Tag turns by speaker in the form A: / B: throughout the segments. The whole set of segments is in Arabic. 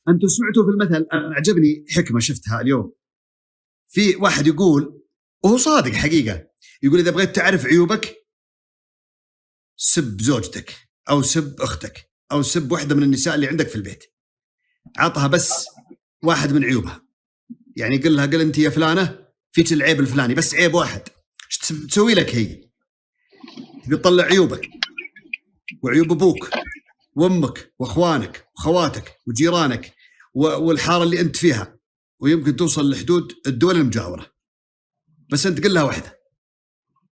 A: أنتم سمعتوا في المثل، أنا عجبني حكمة شفتها اليوم. في واحد يقول وهو صادق حقيقة، يقول إذا بغيت تعرف عيوبك سب زوجتك أو سب أختك أو سب واحدة من النساء اللي عندك في البيت، عطها بس واحد من عيوبها، يعني قل لها قل أنت يا فلانة فيك العيب الفلاني، بس عيب واحد، ايش تسوي لك هي؟ بيطلع عيوبك وعيوب أبوك وأمك وأخوانك وخواتك وجيرانك والحارة اللي أنت فيها، ويمكن توصل لحدود الدول المجاورة، بس أنت قل لها واحدة،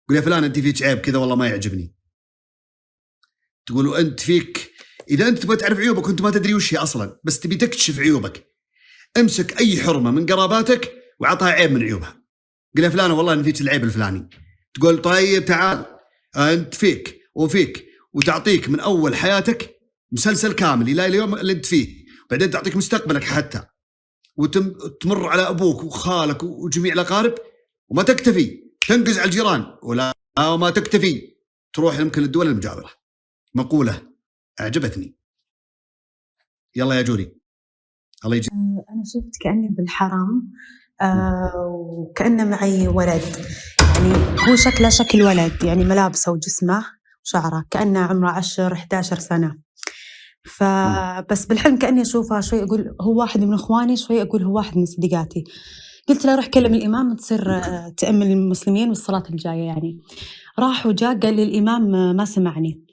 A: قل يا فلان أنت فيك عيب كذا والله ما يعجبني. تقولوا أنت فيك، إذا أنت تبغى تعرف عيوبك وأنت ما تدري وش هي أصلا، بس تبي تكتشف عيوبك، امسك أي حرمة من قراباتك وعطها عيب من عيوبها، قل يا فلانة والله أن فيك العيب الفلاني، تقول طيب تعال أنت فيك وفيك، وتعطيك من أول حياتك مسلسل كامل إلى اليوم اللي أنت فيه، بعدين تعطيك مستقبلك حتى، وتمر على أبوك وخالك وجميع الأقارب، وما تكتفي تنقز على الجيران، وما تكتفي تروح يمكن للدول المجاورة. مقولة أعجبتني، يلا يا جوري الله يجزيك.
B: أنا شفت كأني بالحرم، وكأنه معي ولد، يعني هو شكله شكل ولد، يعني ملابسه وجسمه وشعره كأنه عمره 10-11 سنة. فبس بالحلم كأني أشوفه، شوي أقول هو واحد من إخواني، شوي أقول هو واحد من صديقاتي. قلت له روح كلم الإمام تصير تأمل المسلمين والصلاة الجاية يعني. راح وجاء قال لي الإمام ما سمعني.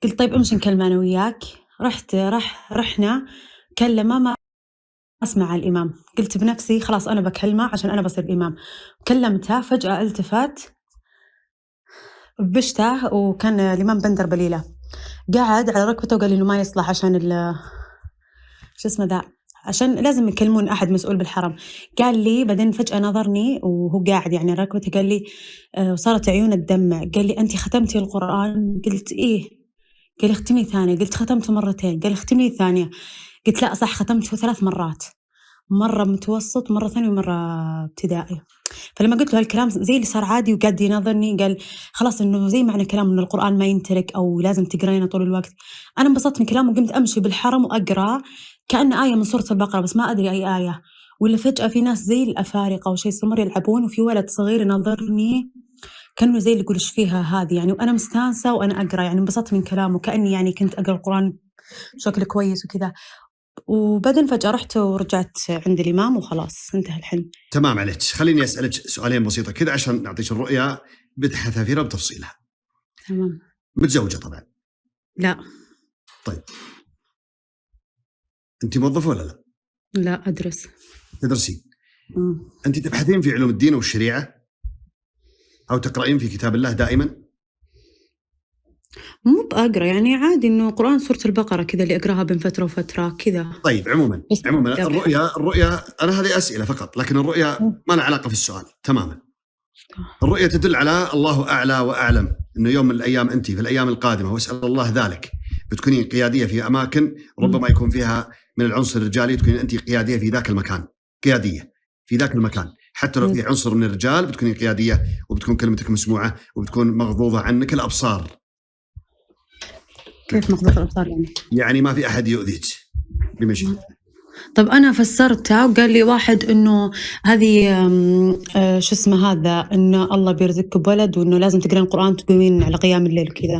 B: قلت طيب امشي نكلمه أنا وياك. رحنا كلمه ما أسمع الإمام. قلت بنفسي خلاص أنا بكلمه عشان أنا بصير الإمام. كلمته فجأة التفت بشته، وكان الإمام بندر بليلة قاعد على ركبته وقال لي إنه ما يصلح عشان شو اسمه ذا، عشان لازم يكلمون أحد مسؤول بالحرم. قال لي بعدين فجأة نظرني وهو قاعد يعني على ركبته، قال لي وصارت عيونه تدمع، قال لي أنت ختمتي القرآن؟ قلت إيه. قال لي اختمي ثانية. قلت ختمته مرتين. قال لي اختمي ثانية. قلت لا صح ختمته 3 مرات، مرة متوسط مرة ثانية ومرة ابتدائي. فلما قلت له هالكلام زي اللي صار عادي وقاعد يناظرني، قال خلاص إنه زي معنى كلام إنه القرآن ما ينترك أو لازم تقرأينه طول الوقت. أنا انبسطت من كلامه وقمت أمشي بالحرم وأقرأ كأن آية من سورة البقرة، بس ما أدري أي آية. ولا فجأة في ناس زي الأفارقة أو شيء سمر يلعبون، وفي ولد صغير يناظرني كأنه زي اللي يقول إيش فيها هذه يعني، وأنا مستانسة وأنا أقرأ يعني، انبسطت من كلامه كأني يعني كنت أقرأ القرآن بشكل كويس وكذا. وبعدين فجأة رحت ورجعت عند الإمام وخلاص انتهى الحلم.
A: تمام عليك. خليني أسألك سؤالين بسيطة كذا عشان نعطيك الرؤية بتحذافيرها بتفصيلها.
B: تمام.
A: متزوجة طبعا؟
B: لا.
A: طيب أنت موظفة ولا لا؟
B: لا أدرس.
A: تدرسين. أنت تبحثين في علوم الدين والشريعة أو تقرأين في كتاب الله دائما؟
B: مو بأقرأ يعني عادي إنه قرآن سورة البقرة كذا اللي أقرأها بين فترة وفترة كذا.
A: طيب عموما الرؤية أنا هذه أسئلة فقط، لكن الرؤية ما لها علاقة في السؤال تماما. الرؤية تدل على الله أعلى وأعلم إنه يوم من الأيام أنت في الأيام القادمة، واسأل الله ذلك، بتكونين قيادية في أماكن ربما يكون فيها من العنصر الرجالي، تكونين أنت قيادية في ذاك المكان، قيادية في ذاك المكان، حتى لو في عنصر من الرجال بتكونين قيادية، وبتكون كلمتك مسموعة وبتكون مغضوضة عنك الأبصار.
B: كيف مغضوضة الأبصار يعني؟
A: يعني ما في أحد يؤذيك بمشي.
B: طب أنا فسرتها وقال لي واحد إنه هذه شو اسمه هذا، إنه الله بيرزقك بولد وإنه لازم تقرأين القرآن تقومين على قيام الليل وكذا.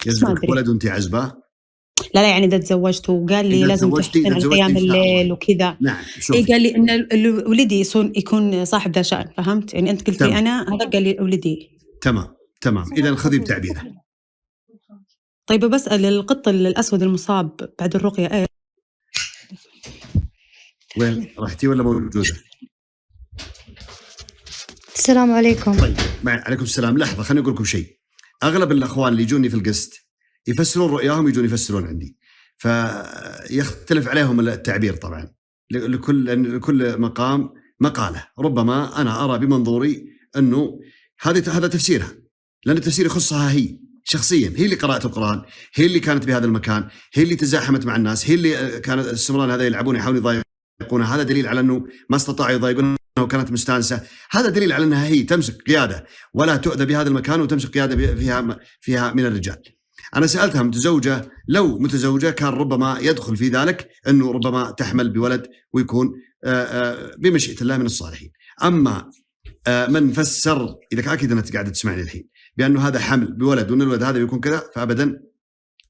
A: يرزقك ولد وأنت عزبة؟
B: لا يعني إذا تزوجت وقال لي لازم تحسن على قيام الليل وكذا.
A: نعم.
B: إيه قال لي إن ولدي يكون صاحب ذا شأن، فهمت؟ يعني أنت قلت لي أنا، هذا قال لي ولدي.
A: تمام. إذا خذي بتعبيره.
B: طيب بسأل القط الأسود المصاب بعد الرقية إيه؟
A: وين رحتي ولا موجودة؟
C: السلام عليكم.
A: طيب عليكم السلام. لحظة خليني أقول لكم شيء. أغلب الأخوان اللي يجوني في القسط يفسرون رؤياهم يجون يفسرون عندي، فيختلف عليهم التعبير طبعا، لكل مقام مقالة. ربما أنا أرى بمنظوري أنه هذا تفسيرها، لأن التفسير يخصها هي شخصيا، هي اللي قرأت القرآن، هي اللي كانت بهذا المكان، هي اللي تزاحمت مع الناس، هي اللي كانت السمران هذا يلعبون يحاولون يضايقونها. هذا دليل على أنه ما استطاعوا يضايقونها وكانت مستانسة. هذا دليل على أنها هي تمسك قيادة ولا تؤذى بهذا المكان وتمسك قيادة فيها من الرجال. أنا سألتها متزوجة، لو متزوجة كان ربما يدخل في ذلك أنه ربما تحمل بولد ويكون بمشيئة الله من الصالحين. أما من فسر، إذا كان أكيد أنت قاعدة تسمعني الحين، بأنه هذا حمل بولد وأن الولد هذا بيكون كذا، فأبدا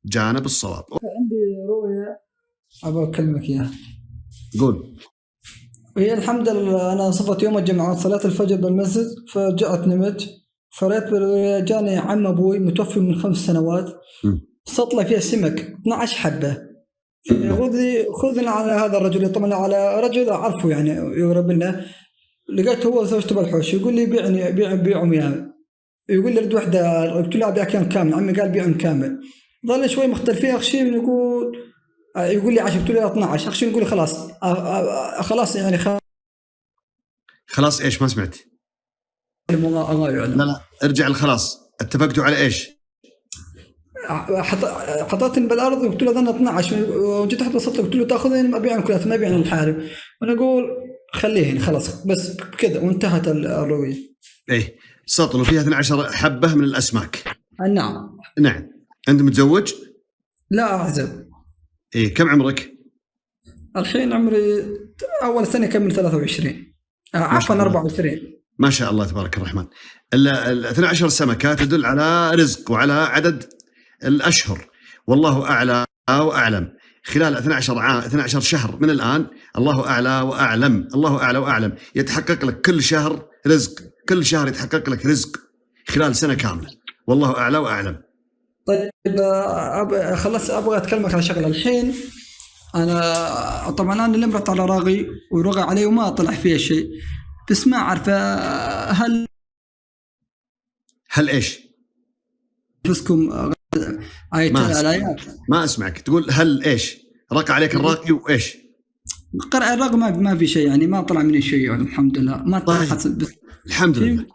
A: جانب الصواب.
D: عندي رؤية أبغى أكلمك إياها.
A: قول.
D: هي الحمد لله أنا صفت يوم الجمعة صلاة الفجر بالمسجد، فجأت نمت فرأيت جاني عم أبوي متوفي من 5 سنوات، سطلة فيها سمك 12 حبة. خذني على هذا الرجل، طبعا على رجل أعرفه يعني يقرب لنا، لقيت هو وزوجته بالحوش، يقول لي بيعني بيعهم إياها، يقول لي رد وحدة، قلت له أبيع كم كامل، عمي قال بيعهم كامل. ظل شوي مختلفين، أخشي من يقول لي 10، قلت له 12، أخشي يقول لي خلاص خلاص يعني
A: خلاص إيش؟ ما سمعت. لا ارجع الخلاص، اتفقتوا على إيش؟
D: حطيتني بالأرض وقلت له ظن 12، وجيت تحت السطح قلت له تأخذين أبيعهم كلها، ما أبيعهم الحارب، وأنا أقول خليهن خلاص بس كذا، وانتهت الرؤية.
A: إيه سطل فيها 12 حبة من الأسماك.
D: نعم.
A: أنت متزوج؟
D: لا أعزب.
A: إيه كم عمرك؟
D: الحين عمري أول سنة كمل 23، عفوا 24.
A: ما شاء الله تبارك الرحمن. ال 12 سمكة تدل على رزق وعلى عدد الأشهر، والله أعلى وأعلم. خلال 12 شهر من الآن الله أعلى وأعلم، الله أعلى وأعلم، يتحقق لك كل شهر رزق، كل شهر يتحقق لك رزق خلال سنة كاملة، والله أعلى وأعلم.
D: طيب خلص أبغى أتكلمك على شغلة الحين. أنا طبعا أنا لمرت على راغي ورغى عليه وما طلع فيه شيء، بس ما أعرف هل
A: إيش؟
D: فسكم
A: آيات ما أسمعك تقول هل إيش؟ رقى عليك الراقي وإيش؟
D: قرأ الرغم ما في شيء يعني، ما طلع مني شيء يعني الحمد لله، ما طلع
A: طيب. الحمد لله.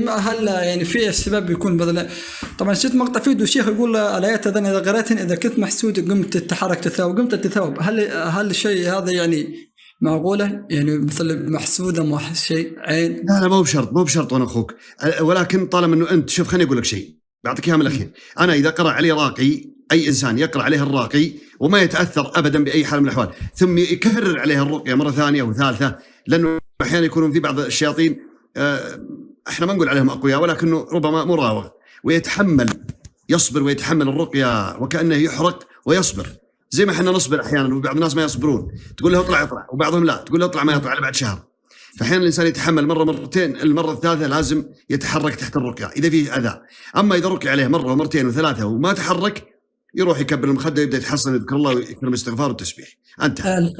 D: هل يعني في السبب يكون بدل؟ طبعا شفت مقطع فيديو الشيخ يقول الآيات هذين إذا قرأتهن إذا كنت محسود قمت تتحرك تثاوب، قمت تتثاوب، هل الشيء هذا يعني معقولة يعني مثل محسودة ما شيء عين؟
A: لا مو بشرط وأنا أخوك، ولكن طالما إنه أنت شوف، خليني أقول لك شيء بعطيك إياه من الأخير. أنا إذا قرأ عليه راقي، أي إنسان يقرأ عليه الراقي وما يتأثر أبدا بأي حال من الأحوال، ثم يكرر عليه الرقية مرة ثانية وثالثة، لأنه أحيانا يكونون في بعض الشياطين احنا ما نقول عليهم أقوياء، ولكنه ربما مراوغ ويتحمل، يصبر ويتحمل الرقية وكأنه يحرق ويصبر، زي ما احنا نصبر أحيانا، وبعض الناس ما يصبرون، تقول له اطلع يطلع، وبعضهم لا، تقول له اطلع ما يطلع إلا بعد شهر. فأحيانا الإنسان يتحمل مرة مرتين، المرة الثالثة لازم يتحرك تحت الرقية إذا فيه أذى. أما إذا رقي عليه مرة ومرتين وثلاثة وما تحرك، يروح يكبر المخدة ويبدأ يتحصن، يذكر الله ويكبر الاستغفار والتسبيح، انتهى.